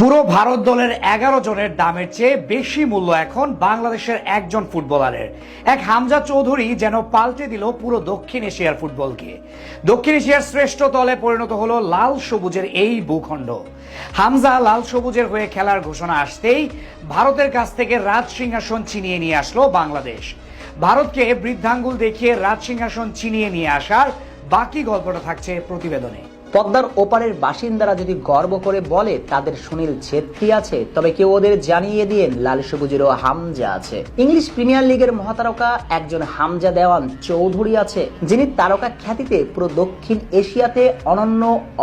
পুরো ভারত দলের 11 জনের দামের চেয়ে বেশি মূল্য এখন বাংলাদেশের একজন ফুটবলারের। এক হামজা চৌধুরী যেন পাল্টে দিল পুরো দক্ষিণ এশিয়ার ফুটবলকে। দক্ষিণ এশিয়ার শ্রেষ্ঠ দলে পরিণত হলো লাল সবুজের এই ভূখণ্ড। হামজা লাল সবুজের হয়ে খেলার ঘোষণা আসতেই ভারতের কাছ থেকে রাজ সিংহাসন ছিনিয়ে নিয়ে আসলো বাংলাদেশ। ভারতকে বৃদ্ধাঙ্গুল দেখিয়ে রাজ সিংহাসন ছিনিয়ে নিয়ে আসার বাকি গল্পটা থাকছে প্রতিবেদনে। পদ্মার ওপারের বাসিন্দারা যদি গর্ব করে বলে তাদের সুনীল ছেত্রী আছে, তবে কেউ ওদের জানিয়ে দিয়ে লাল সবুজেরও হামজা আছে। ইংলিশ প্রিমিয়ার লিগের মহাতারকা একজন হামজা দেওয়ান চৌধুরী আছে, যিনি তারকা খ্যাতিতে পুরো দক্ষিণ এশিয়াতে অনন্য,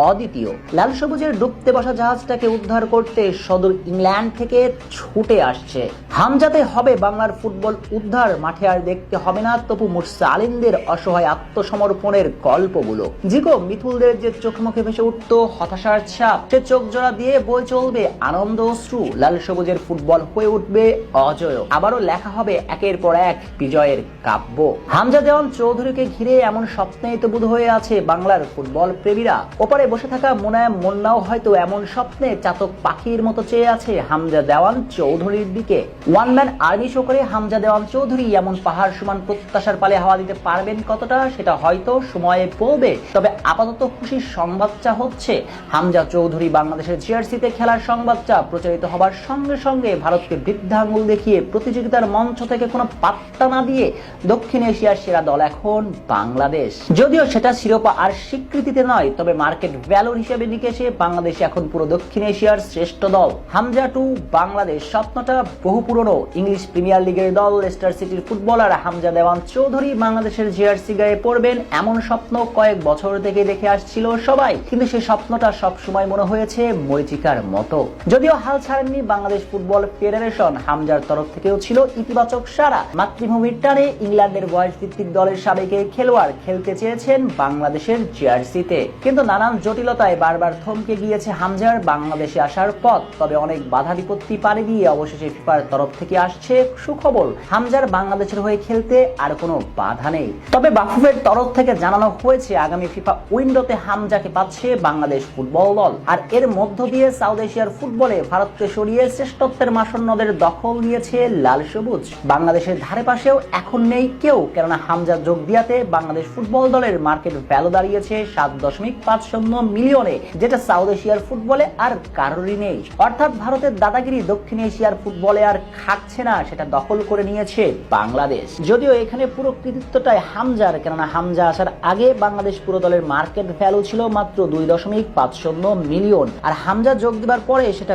অদ্বিতীয়। লাল সবুজের ডুবতে বসা জাহাজটাকে উদ্ধার করতে সদর ইংল্যান্ড থেকে ছুটে আসছে। হামজাতে হবে বাংলার ফুটবল উদ্ধার। মাঠে আর দেখতে হবে না তপু মুরসালিনদের অসহায় আত্মসমর্পণের গল্পগুলো। জিকো মিথুলদের যে চোখ মুখে ভেসে উঠতো হতাশার ছাপ, সে চোখ জোড়া দিয়ে বয়ে চলবে আনন্দ অশ্রু। লাল সবুজের ফুটবল হয়ে উঠবে অজয়। আবারও লেখা হবে একের পর এক বিজয়ের কাব্য। হামজা দেওয়ান চৌধুরীকে ঘিরে এমন স্বপ্নেই তো বুধ হয়ে আছে বাংলার ফুটবল প্রেমীরা। ওপারে বসে থাকা মোনায়েম মুন্নাও হয়তো এমন স্বপ্নে চাতক পাখির মতো চেয়ে আছে হামজা দেওয়ান চৌধুরীর দিকে। ওয়ান ম্যান আর্মি শো করে হামজা দেওয়ান চৌধুরী এমন পাহাড় সমান প্রত্যাশার পালে হাওয়া দিতে পারবেন কতটা, সেটা হয়তো সময়ে বলবে। তবে আপাতত খুশির সংবাদটা হচ্ছে হামজা চৌধুরী বাংলাদেশের জার্সিতে খেলার সংবাদটা প্রচারিত হবার সঙ্গে সঙ্গে ভারতকে বৃদ্ধাঙ্গুল দেখিয়ে প্রতিযোগিতার মঞ্চ থেকে কোনো পাত্তা না দিয়ে দক্ষিণ এশিয়ার সেরা দল এখন বাংলাদেশ। যদিও সেটা শিরোপা আর স্বীকৃতিতে নয়, তবে মার্কেট ভ্যালুর হিসেবে নিকেশে বাংলাদেশ এখন পুরো দক্ষিণ এশিয়ার শ্রেষ্ঠ দল। হামজা টু বাংলাদেশ স্বপ্নটা বহু পুরনো। ইংলিশ প্রিমিয়ার লিগের দল লেস্টার সিটির ফুটবলার হামজা দেওয়ান চৌধুরী বাংলাদেশের জার্সি গায়ে পড়বেন, এমন স্বপ্ন কয়েক বছর থেকে দেখে আসছিল সবাই। কিন্তু সেই স্বপ্নটা সবসময় মনে হয়েছে মরিচিকার মতো। যদিও হাল ছাড়েননি বাংলাদেশ ফুটবল ফেডারেশন, হামজার তরফ থেকেও ছিল ইতিবাচক সাড়া। মাতৃভূমির টানে ইংল্যান্ডের বয়স ভিত্তিক দলের সাবেক খেলোয়াড় খেলতে চেয়েছেন বাংলাদেশের জার্সিতে, কিন্তু নানান জটিলতায় বারবার থমকে গিয়েছে হামজার বাংলাদেশে আসার পথ। তবে অনেক বাধা বিপত্তি পাড়ি দিয়ে অবশেষে ফিফার তরফ থেকে আসছে সুখবর, হামজার বাংলাদেশের হয়ে খেলতে আর কোনো বাধা নেই। তবে বাফুফের তরফ থেকে জানানো হয়েছে আগামী ফিফা উইন্ডোতে হামজাকে পাচ্ছে বাংলাদেশ ফুটবল দল। আর এর মধ্য দিয়ে সাউথ এশিয়ার ফুটবলে ভারতকে সরিয়ে শ্রেষ্ঠত্বের মাসন্নদের দখল নিয়েছে লাল সবুজ। বাংলাদেশের ধারে পাশেও এখন নেই কেউ, কেননা হামজা যোগ দিয়াতে বাংলাদেশ ফুটবল দলের মার্কেট ভ্যালু দাঁড়িয়েছে 7.50 মিলিয়নে, যেটা সাউথ এশিয়ার ফুটবলে আর কারোরই নেই। অর্থাৎ ভারতের দাদাগিরি দক্ষিণ এশিয়ার ফুটবলে আর খাচ্ছে না, সেটা দখল করে নিয়েছে বাংলাদেশ। যদিও এখানে পুরো কৃতিত্বটাই হামজার, কেননা হামজা আসার আগে বাংলাদেশ পুরো দলের মার্কেট ভ্যালু ছিল মাত্র 2.50 মিলিয়ন, আর হামজা যোগ দেবার পরে সেটা